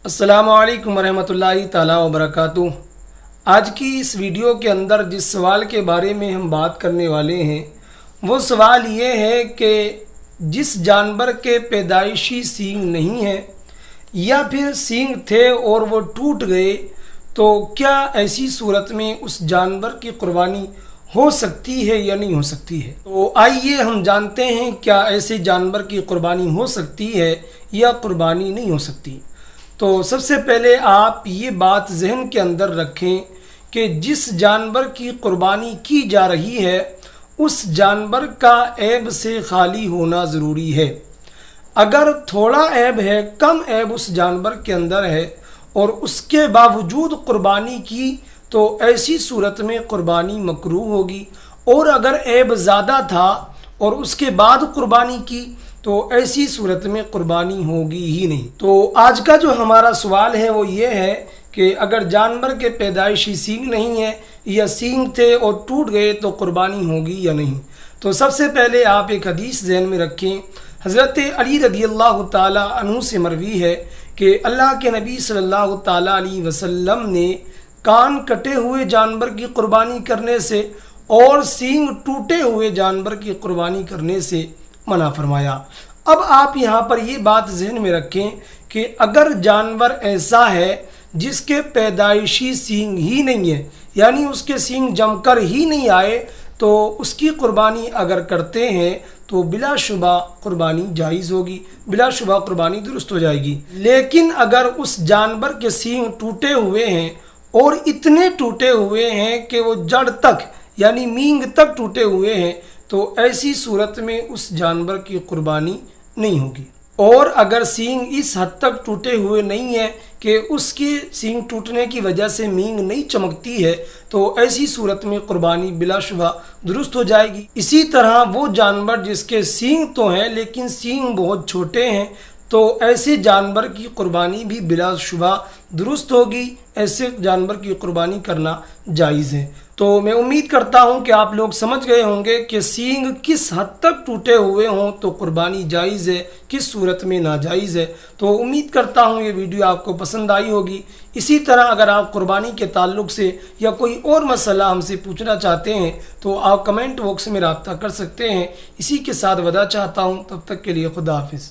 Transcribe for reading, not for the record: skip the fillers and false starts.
السلام علیکم ورحمۃ اللہ تعالی وبرکاتہ۔ آج کی اس ویڈیو کے اندر جس سوال کے بارے میں ہم بات کرنے والے ہیں وہ سوال یہ ہے کہ جس جانور کے پیدائشی سینگ نہیں ہیں یا پھر سینگ تھے اور وہ ٹوٹ گئے تو کیا ایسی صورت میں اس جانور کی قربانی ہو سکتی ہے یا نہیں ہو سکتی ہے؟ تو آئیے ہم جانتے ہیں کیا ایسے جانور کی قربانی ہو سکتی ہے یا قربانی نہیں ہو سکتی۔ تو سب سے پہلے آپ یہ بات ذہن کے اندر رکھیں کہ جس جانور کی قربانی کی جا رہی ہے اس جانور کا عیب سے خالی ہونا ضروری ہے۔ اگر تھوڑا عیب ہے، کم عیب اس جانور کے اندر ہے اور اس کے باوجود قربانی کی تو ایسی صورت میں قربانی مکروہ ہوگی، اور اگر عیب زیادہ تھا اور اس کے بعد قربانی کی تو ایسی صورت میں قربانی ہوگی ہی نہیں۔ تو آج کا جو ہمارا سوال ہے وہ یہ ہے کہ اگر جانور کے پیدائشی سینگ نہیں ہے یا سینگ تھے اور ٹوٹ گئے تو قربانی ہوگی یا نہیں۔ تو سب سے پہلے آپ ایک حدیث ذہن میں رکھیں، حضرت علی رضی اللہ تعالی عنہ سے مروی ہے کہ اللہ کے نبی صلی اللہ تعالی علیہ وسلم نے کان کٹے ہوئے جانور کی قربانی کرنے سے اور سینگ ٹوٹے ہوئے جانور کی قربانی کرنے سے منع فرمایا۔ اب آپ یہاں پر یہ بات ذہن میں رکھیں کہ اگر جانور ایسا ہے جس کے پیدائشی سینگ ہی نہیں ہے، یعنی اس کے سینگ جم کر ہی نہیں آئے، تو اس کی قربانی اگر کرتے ہیں تو بلا شبہ قربانی جائز ہوگی، بلا شبہ قربانی درست ہو جائے گی۔ لیکن اگر اس جانور کے سینگ ٹوٹے ہوئے ہیں اور اتنے ٹوٹے ہوئے ہیں کہ وہ جڑ تک یعنی مینگ تک ٹوٹے ہوئے ہیں تو ایسی صورت میں اس جانور کی قربانی نہیں ہوگی۔ اور اگر سینگ اس حد تک ٹوٹے ہوئے نہیں ہیں کہ اس کی سینگ ٹوٹنے کی وجہ سے مینگ نہیں چمکتی ہے تو ایسی صورت میں قربانی بلا شبہ درست ہو جائے گی۔ اسی طرح وہ جانور جس کے سینگ تو ہیں لیکن سینگ بہت چھوٹے ہیں تو ایسے جانور کی قربانی بھی بلا شبہ درست ہوگی، ایسے جانور کی قربانی کرنا جائز ہے۔ تو میں امید کرتا ہوں کہ آپ لوگ سمجھ گئے ہوں گے کہ سینگ کس حد تک ٹوٹے ہوئے ہوں تو قربانی جائز ہے، کس صورت میں ناجائز ہے۔ تو امید کرتا ہوں یہ ویڈیو آپ کو پسند آئی ہوگی۔ اسی طرح اگر آپ قربانی کے تعلق سے یا کوئی اور مسئلہ ہم سے پوچھنا چاہتے ہیں تو آپ کمنٹ باکس میں رابطہ کر سکتے ہیں۔ اسی کے ساتھ وداع چاہتا ہوں، تب تک کے لیے خدا حافظ۔